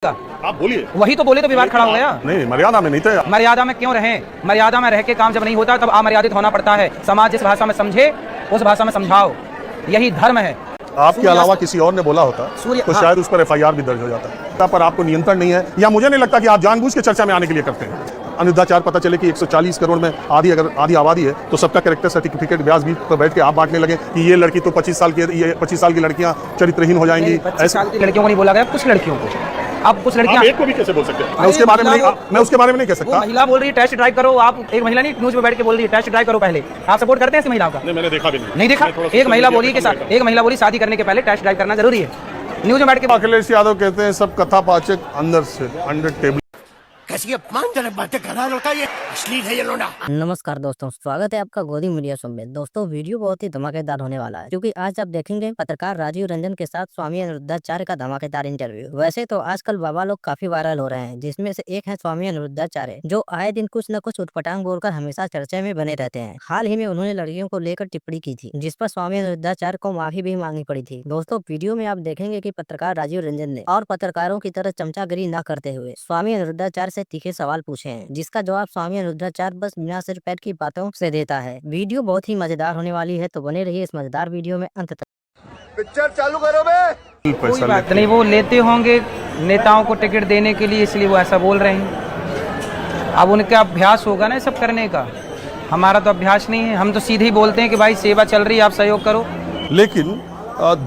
आप बोलिए। वही तो बोले तो विवाद खड़ा हो गया। नहीं, मर्यादा में नहीं थे। मर्यादा में क्यों रहे? मर्यादा में रह के काम जब नहीं होता तब अमर्यादित होना पड़ता है। समाज जिस भाषा में समझे उस भाषा में समझाओ, यही धर्म है। आपके अलावा किसी और ने बोला होता तो शायद उस पर FIR भी दर्ज हो जाता। पर आपको नियंत्रण नहीं है, या मुझे नहीं लगता कि आप जानबूझ के चर्चा में आने के लिए करते हैं। अनुदाचार पता चले कि 140 करोड़ में आधी आबादी है तो सबका कैरेक्टर सर्टिफिकेट व्यास भी पर बैठ के आप बांटने लगे कि ये लड़की तो 25 साल की लड़कियां चरित्रहीन हो जाएंगी। 25 साल की लड़कियों को नहीं बोला गया, कुछ लड़कियों को। अब कुछ लड़कियां एक को भी कैसे बोल सकते हैं? मैं उसके बारे में नहीं कह सकता। महिला बोल रही है टेस्ट ड्राइव करो, आप एक महिला नहीं न्यूज में बैठ के बोल रही है टेस्ट ड्राइव करो पहले। आप सपोर्ट करते हैं ऐसी महिलाओं का? नहीं, मैंने देखा भी नहीं देखा। एक महिला बोली शादी करने के पहले टेस्ट ड्राइव करना जरूरी है, न्यूज में बैठ के। अखिलेश यादव कहते हैं सब कथापाचक अंदर से अंडर टेबल। कैसी अपमानजनक बातें कर रहा है ये, अश्लील है ये लोना। नमस्कार दोस्तों, स्वागत है आपका गोदी मीडिया शो में। दोस्तों वीडियो बहुत ही धमाकेदार होने वाला है, क्योंकि आज आप देखेंगे पत्रकार राजीव रंजन के साथ स्वामी अनिरुद्धाचार्य का धमाकेदार इंटरव्यू। वैसे तो आजकल बाबा लोग काफी वायरल हो रहे हैं, जिसमें से एक है स्वामी अनिरुद्धाचार्य, जो आए दिन कुछ न कुछ उटपटांग बोलकर हमेशा चर्चा में बने रहते हैं। हाल ही में उन्होंने लड़कियों को लेकर टिप्पणी की थी, जिस पर स्वामी अनिरुद्धाचार्य को माफी भी मांगनी पड़ी थी। दोस्तों वीडियो में आप देखेंगे कि पत्रकार राजीव रंजन ने और पत्रकारों की तरह चमचागिरी न करते हुए स्वामी अनिरुद्धाचार्य से तीखे सवाल पूछे हैं, जिसका जवाब स्वामी अनिरुद्धाचार्य बस बिना सिर पैर की बातों से देता है। वीडियो बहुत ही मजेदार होने वाली है, तो बने रहिए इस मजेदार वीडियो में अंत तक। पिक्चर चालू करो बे। कोई बात नहीं, वो लेते होंगे नेताओं को टिकट देने के लिए, इसलिए वो ऐसा बोल रहे हैं। अब उनका अभ्यास होगा ना सब करने का, हमारा तो अभ्यास नहीं है। हम तो सीधे ही बोलते हैं कि भाई सेवा चल रही है, आप सहयोग करो। लेकिन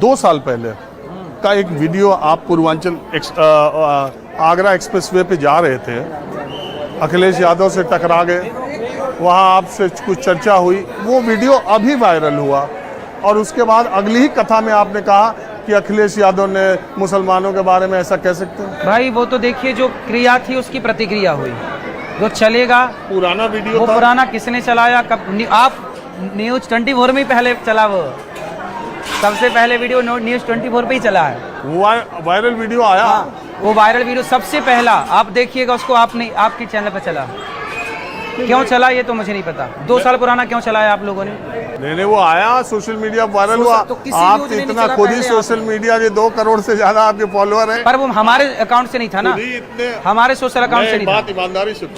2 साल पहले का एक वीडियो, आप पूर्वांचल आगरा एक्सप्रेसवे पे जा रहे थे, अखिलेश यादव से टकरा गए, वहाँ आपसे कुछ चर्चा हुई, वो वीडियो अभी वायरल हुआ। और उसके बाद अगली ही कथा में आपने कहा कि अखिलेश यादव ने मुसलमानों के बारे में ऐसा कह सकते हैं। भाई वो तो देखिए, जो क्रिया थी उसकी प्रतिक्रिया हुई, जो चलेगा। पुराना वीडियो वो था। पुराना किसने चलाया, कब? आप न्यूज 24 में ही पहले चला, वो सबसे पहले वीडियो न्यूज 24 पे ही चला है। वायरल वीडियो आया। वो वायरल वीडियो सबसे पहला आप देखिएगा, उसको आपने आपके चैनल पे चला। क्यों चला ये तो मुझे नहीं पता। 2 साल पुराना क्यों चलाया आप लोगों ने? नहीं, वो आया सोशल मीडिया वायरल हुआ। तो आप इतना खुद ही सोशल मीडिया के 2 करोड़ से ज्यादा आपके फॉलोअर हैं। पर वो हमारे अकाउंट से नहीं था ना, हमारे सोशल अकाउंट से नहीं था। ईमानदारी से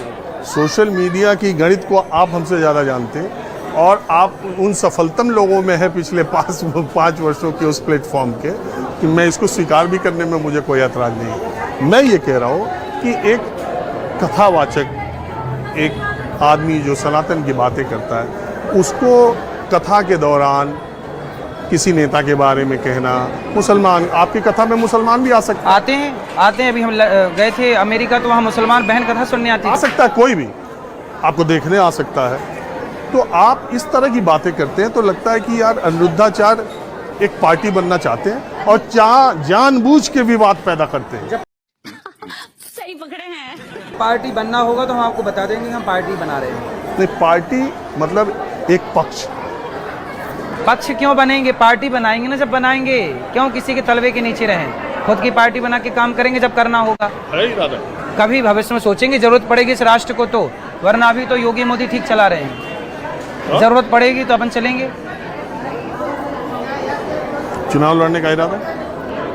सोशल मीडिया की गणित को आप हमसे ज्यादा जानते हैं, और आप उन सफलतम लोगों में है पिछले 5 वर्षों के उस प्लेटफॉर्म के, कि मैं इसको स्वीकार भी करने में मुझे कोई ऐतराज नहीं। मैं ये कह रहा हूँ कि एक कथावाचक, एक आदमी जो सनातन की बातें करता है, उसको कथा के दौरान किसी नेता के बारे में कहना, मुसलमान, आपकी कथा में मुसलमान भी आ सकते आते हैं। अभी हम गए थे अमेरिका, तो वहाँ मुसलमान बहन कथा सुनने आती आ सकता है, कोई भी आपको देखने आ सकता है। तो आप इस तरह की बातें करते हैं तो लगता है कि यार अनिरुद्धाचार्य एक पार्टी बनना चाहते हैं और जानबूझ के विवाद पैदा करते हैं। सही पकड़े हैं। पार्टी बनना होगा तो हम आपको बता देंगे, हम पार्टी बना रहे हैं। नहीं, पार्टी मतलब एक पक्ष क्यों बनेंगे? पार्टी बनाएंगे ना जब बनाएंगे। क्यों किसी के तलवे के नीचे रहें? खुद की पार्टी बना के काम करेंगे जब करना होगा। कभी भविष्य में सोचेंगे जरूरत पड़ेगी इस राष्ट्र को, तो वरना अभी तो योगी मोदी ठीक चला रहे हैं। जरूरत पड़ेगी तो अपन चलेंगे। चुनाव लड़ने का इरादा?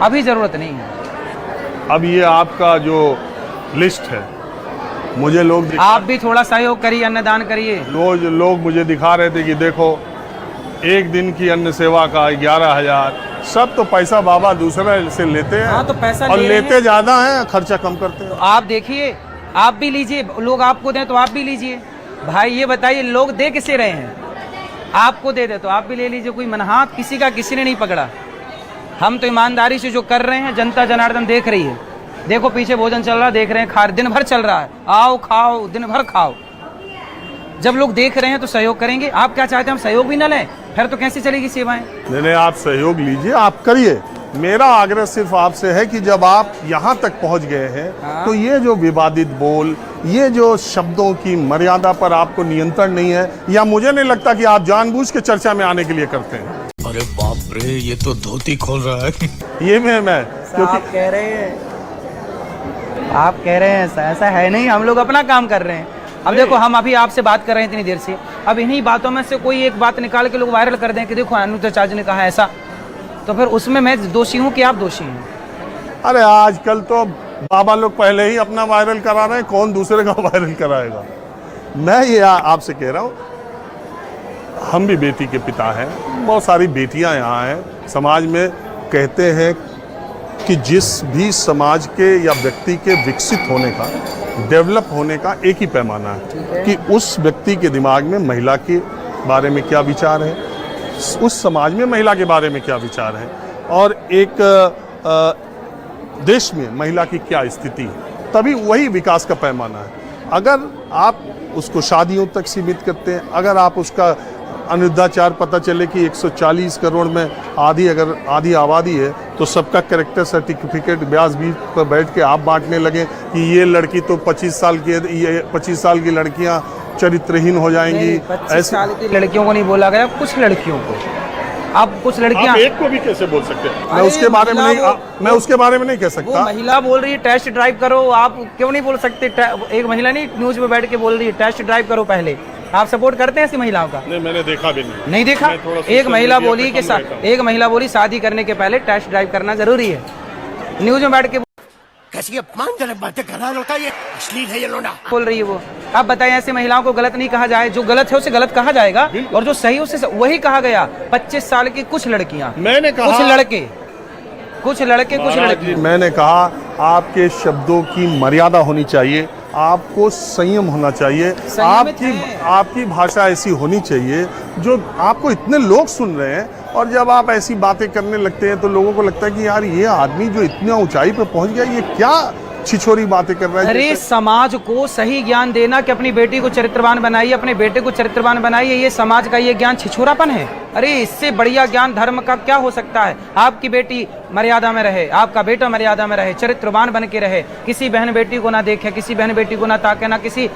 अभी जरूरत नहीं है। अब ये आपका जो लिस्ट है, मुझे लोग आप भी थोड़ा सहयोग करिए, अन्नदान करिए। लोग मुझे दिखा रहे थे कि देखो, एक दिन की अन्न सेवा का 11,000, सब तो पैसा बाबा दूसरे से लेते हैं। हाँ, तो पैसा और लेते ज्यादा है, खर्चा कम करते हैं। आप देखिए, आप भी लीजिए, लोग आपको दें तो आप भी लीजिए। भाई ये बताइए, लोग दे किसे रहे हैं? आपको दे दे तो आप भी ले लीजिए। कोई मनहात किसी का किसी ने नहीं पकड़ा। हम तो ईमानदारी से जो कर रहे हैं, जनता जनार्दन देख रही है। देखो पीछे भोजन चल रहा है, देख रहे हैं, खा दिन भर चल रहा है, आओ खाओ दिन भर खाओ। जब लोग देख रहे हैं तो सहयोग करेंगे। आप क्या चाहते हैं, हम सहयोग भी न लें? फिर तो कैसे चलेगी सेवाएं? नहीं, आप सहयोग लीजिए, आप करिए। मेरा आग्रह सिर्फ आपसे है कि जब आप यहाँ तक पहुँच गए हैं, तो ये जो विवादित बोल, ये जो शब्दों की मर्यादा पर आपको नियंत्रण नहीं है, या मुझे नहीं लगता कि आप जानबूझ के चर्चा में आने के लिए करते हैं। अरे बाप रे, ये तो धोती खोल रहा है। ये मैं क्योंकि आप कह रहे हैं ऐसा है नहीं, हम लोग अपना काम कर रहे हैं। अब देखो, हम अभी आपसे बात कर रहे हैं इतनी देर से, अब इन्हीं बातों में से कोई एक बात निकाल के लोग वायरल कर दें कि देखो अनिरुद्धाचार्य ने कहा ऐसा, तो फिर उसमें मैं दोषी हूँ कि आप दोषी हैं? अरे आजकल तो बाबा लोग पहले ही अपना वायरल करा रहे हैं, कौन दूसरे का वायरल कराएगा। मैं ये आपसे कह रहा हूँ, हम भी बेटी के पिता हैं, बहुत सारी बेटियां यहाँ हैं। समाज में कहते हैं कि जिस भी समाज के या व्यक्ति के विकसित होने का, डेवलप होने का एक ही पैमाना है कि उस व्यक्ति के दिमाग में महिला के बारे में क्या विचार है, उस समाज में महिला के बारे में क्या विचार है, और एक देश में महिला की क्या स्थिति है। तभी वही विकास का पैमाना है। अगर आप उसको शादियों तक सीमित करते हैं, अगर आप उसका अनुद्धाचार पता चले कि 140 करोड़ में अगर आधी आबादी है तो सबका कैरेक्टर सर्टिफिकेट ब्याज बीच पर बैठ के आप बांटने लगे कि ये लड़की तो 25 साल की, ये 25 साल की लड़कियां चरित्रहीन हो जाएंगी। 25 साल की लड़कियों को नहीं बोला गया, कुछ लड़कियों को। अब कुछ लड़कियां, आप एक को भी कैसे बोल सकते हैं? मैं उसके बारे में नहीं, मैं उसके बारे में नहीं कह सकता। वो महिला बोल रही है टेस्ट ड्राइव करो, आप क्यों नहीं बोल सकते? एक महिला नहीं न्यूज में बैठ के बोल रही है टेस्ट ड्राइव करो पहले। आप सपोर्ट करते हैं ऐसी महिलाओं का? नहीं, मैंने देखा भी नहीं देखा। एक महिला बोली कि एक महिला बोली शादी करने के पहले टेस्ट ड्राइव करना जरूरी है। न्यूज में बैठ के कैसी अपमानजनक बातें कर रहा है लड़का, ये अश्लील है ये लोना। बोल रही है वो। आप बताएं, ऐसे महिलाओं को गलत नहीं कहा जाए? जो गलत है उसे गलत कहा जाएगा और जो सही उसे वही कहा गया। 25 साल की कुछ लड़कियां, मैंने कहा, कुछ लड़के मैंने कहा आपके शब्दों की मर्यादा होनी चाहिए, आपको संयम होना चाहिए, आपकी भाषा ऐसी होनी चाहिए जो आपको इतने लोग सुन रहे हैं। और जब आप ऐसी बातें करने लगते हैं तो लोगों को लगता है कि यार ये आदमी जो इतना ऊंचाई पे पहुंच गया, ये क्या छिछोरी बातें कर रहा है। अरे समाज को सही ज्ञान देना कि अपनी बेटी को चरित्रवान बनाइए, अपने बेटे को चरित्रवान बनाइए, ये समाज का ये ज्ञान छिछोरापन है। अरे इससे बढ़िया ज्ञान धर्म का क्या हो सकता है? आपकी बेटी मर्यादा में रहे, आपका बेटा मर्यादा में रहे, चरित्रवान बन के रहे, किसी बहन बेटी को ना देखे, किसी बहन बेटी को ना ताके, ना किसी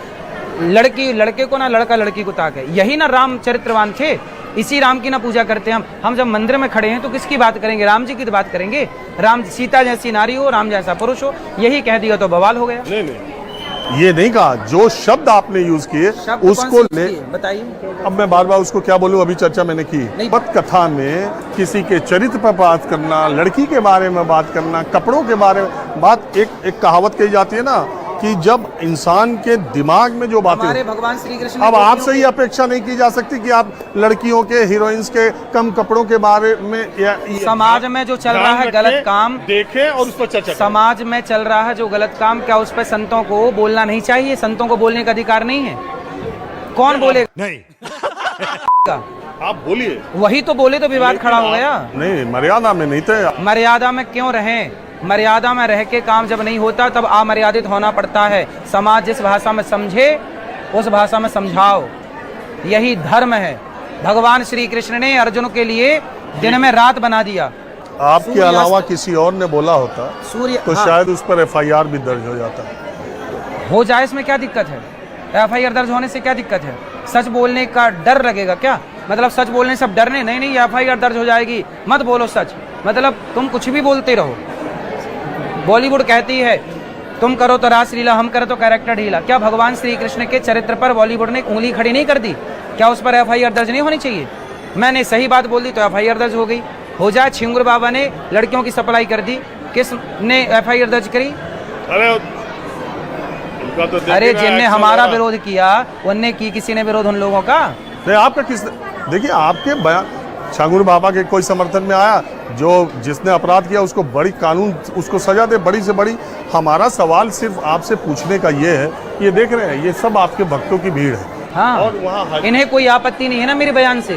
लड़के को ना लड़का लड़की को ताके। यही ना राम चरित्रवान थे। इसी राम की ना पूजा करते हैं हम जब मंदिर में खड़े हैं तो किसकी बात करेंगे? राम जी की तो बात करेंगे। राम सीता जैसी नारी हो, राम जैसा पुरुष हो, यही कह दिया तो बवाल हो गया। नहीं, ये नहीं कहा। जो शब्द आपने यूज किए उसको ले बताइए। अब मैं बार बार उसको क्या बोलूं? अभी चर्चा मैंने की। पद कथा में किसी के चरित्र पर बात करना, लड़की के बारे में बात करना, कपड़ों के बारे में बात, एक कहावत कही जाती है ना कि जब इंसान के दिमाग में जो बातें, हमारे भगवान श्री कृष्ण, अब आपसे ही अपेक्षा नहीं की जा सकती कि आप लड़कियों के, हीरोइंस के कम कपड़ों के बारे में समाज में जो चल रहा है गलत काम देखें और उस पर चर्चा। समाज में चल रहा है जो गलत काम, क्या उस पर संतों को बोलना नहीं चाहिए? संतों को बोलने का अधिकार नहीं है? कौन बोलेगा? नहीं आप बोलिए। वही तो बोले तो विवाद खड़ा हो गया। नहीं, मर्यादा में नहीं थे। मर्यादा में क्यों रहें? मर्यादा में रह के काम जब नहीं होता तब अमर्यादित होना पड़ता है। समाज जिस भाषा में समझे उस भाषा में समझाओ, यही धर्म है। भगवान श्री कृष्ण ने अर्जुन के लिए दिन में रात बना दिया। आपके अलावा किसी और ने बोला होता तो शायद उस पर FIR भी दर्ज हो जाता। हो जाए, इसमें क्या दिक्कत है? FIR दर्ज होने से क्या दिक्कत है? सच बोलने का डर लगेगा क्या? मतलब सच बोलने से सब डरने? नहीं, FIR दर्ज हो जाएगी, मत बोलो सच। मतलब तुम कुछ भी बोलते रहो। बॉलीवुड कहती है तुम करो तो रासलीला, हम करो तो कैरेक्टर ढीला। क्या भगवान श्री कृष्ण के चरित्र पर बॉलीवुड ने उंगली खड़ी नहीं कर दी? क्या उस पर FIR दर्ज नहीं होनी चाहिए? मैंने सही बात बोल दी तो FIR दर्ज हो गई। हो जाए, छिंगुर बाबा ने लड़कियों की सप्लाई कर दी, किसने FIR दर्ज करी? अरे जिनने हमारा विरोध किया उनने की, किसी ने विरोध उन लोगों का नहीं। आपका किस, देखिए आपके बयान छांगुर बाबा के कोई समर्थन में आया? जो जिसने अपराध किया उसको बड़ी कानून, उसको सजा दे, बड़ी से बड़ी। हमारा सवाल सिर्फ आपसे पूछने का ये है, ये देख रहे हैं ये सब आपके भक्तों की भीड़ है। हाँ, और वहाँ इन्हें कोई आपत्ति नहीं है ना मेरे बयान से?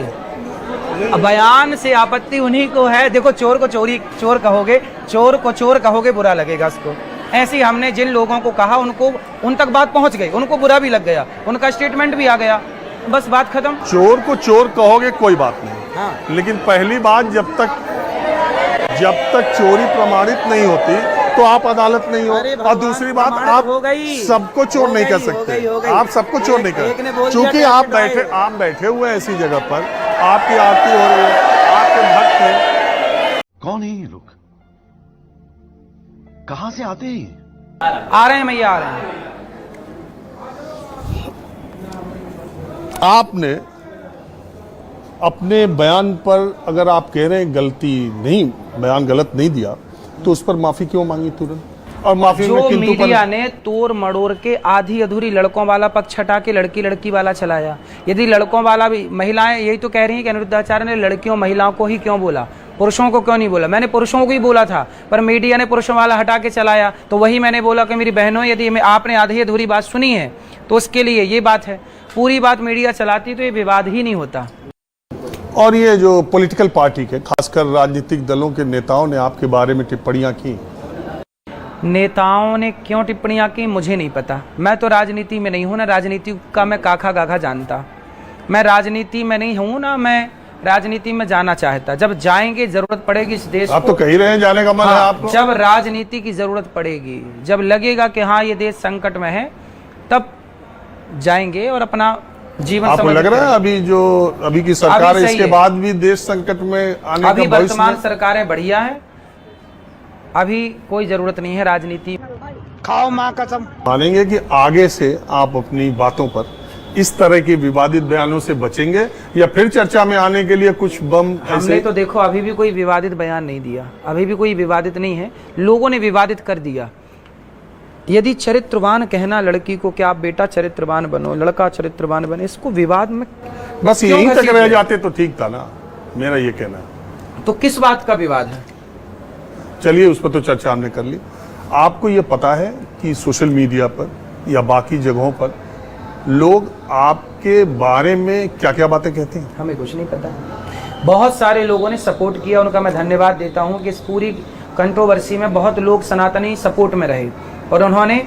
बयान से आपत्ति उन्हीं को है। देखो, चोर को चोर कहोगे, चोर को चोर कहोगे, बुरा लगेगा उसको। ऐसे ही हमने जिन लोगों को कहा उनको, उन तक बात पहुंच गई, उनको बुरा भी लग गया, उनका स्टेटमेंट भी आ गया, बस बात खत्म। चोर को चोर कहोगे कोई बात नहीं, हाँ। लेकिन पहली बात, जब तक चोरी प्रमाणित नहीं होती तो आप अदालत नहीं हो। और दूसरी बात, आप सबको चोर नहीं कर सकते। आप सबको चोर नहीं कर, क्योंकि आप बैठे हुए हैं ऐसी जगह पर, आपकी आरती हो रही है, आपके भक्त हैं। कौन है ये लोग? कहां से आते हैं? आ रहे हैं भैया, आ रहे हैं। आपने अपने बयान पर, अगर आप कह रहे हैं गलती नहीं, बयान गलत नहीं दिया, तो उस पर माफी क्यों मांगी तुरंत? और माफी में जो किंतु मीडिया ने तोड़ मड़ोड़ के आधी अधूरी लड़कों वाला पक्ष हटा के लड़की लड़की वाला चलाया। यदि लड़कों वाला भी, महिलाएं यही तो कह रही हैं कि अनिरुद्धाचार्य ने लड़कियों महिलाओं को ही क्यों बोला, पुरुषों को क्यों नहीं बोला। मैंने पुरुषों को ही बोला था, पर मीडिया ने पुरुषों वाला हटा के चलाया। तो वही मैंने बोला कि मेरी बहनों, यदि आपने आधी अधूरी बात सुनी है तो उसके लिए ये बात है। पूरी बात मीडिया चलाती तो ये विवाद ही नहीं होता। और ये जो पॉलिटिकल पार्टी के, खासकर राजनीतिक दलों के नेताओं ने आपके बारे में टिप्पणियां की, नेताओं ने क्यों टिप्पणियां की मुझे नहीं पता। मैं तो राजनीति में नहीं हूं ना, राजनीति का मैं काखा गाखा जानता। मैं राजनीति में नहीं हूं ना, मैं राजनीति में जाना चाहता। जब जाएंगे, जरूरत पड़ेगी इस देश आप तो कह ही रहे हैं जाने का मन है आपको। जब राजनीति की जरूरत पड़ेगी, जब लगेगा कि हाँ ये देश संकट में है, तब जाएंगे और अपना जीवन। आपको लग रहा है अभी की सरकार है, इसके बाद भी देश संकट में आने का अभी भविष्य वर्तमान में? सरकारें बढ़िया है, अभी कोई जरूरत नहीं है राजनीति। खाओ माँ कसम। मानेंगे कि आगे से आप अपनी बातों पर इस तरह के विवादित बयानों से बचेंगे, या फिर चर्चा में आने के लिए कुछ बम हमने ऐसे? तो देखो अभी भी कोई विवादित बयान नहीं दिया, अभी भी कोई विवादित नहीं है। लोगों ने विवादित कर दिया। यदि चरित्रवान कहना लड़की को कि आप बेटा चरित्रवान बनो, लड़का चरित्रवान बने, इसको विवाद में बस क्यों यहीं तक घसीट रह रहे? जाते तो ठीक था ना, मेरा ये कहना है। तो किस बात का विवाद है? चलिए उस पर तो चर्चा हमने कर ली। आपको ये पता है कि सोशल मीडिया पर या बाकी जगहों पर लोग आपके बारे में क्या क्या बातें कहते हैं? हमें कुछ नहीं पता। बहुत सारे लोगों ने सपोर्ट किया, उनका मैं धन्यवाद देता हूं कि इस पूरी कंट्रोवर्सी में बहुत लोग सनातनी सपोर्ट में रहे और उन्होंने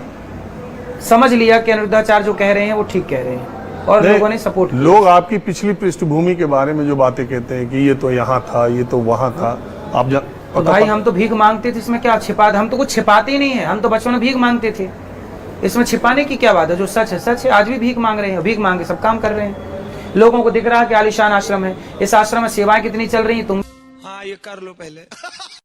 समझ लिया कि अनिरुद्धाचार्य जो कह रहे हैं वो ठीक कह रहे हैं, और लोगों ने सपोर्ट किया। लोग आपकी पिछली पृष्ठभूमि के बारे में जो बातें कहते हैं कि ये तो यहाँ था, ये तो वहां था, आप तो भाई हम तो भीख मांगते थे, इसमें क्या छिपा? हम तो कुछ छिपाते ही नहीं है, हम तो बचपन में भीख मांगते थे, इसमें छिपाने की क्या बात है? जो सच है सच है। आज भी भीख मांग रहे हैं, भीख मांग के सब काम कर रहे हैं। लोगों को दिख रहा है कि आलीशान आश्रम है, इस आश्रम में सेवाएं कितनी चल रही है। तुम हाँ ये कर लो पहले।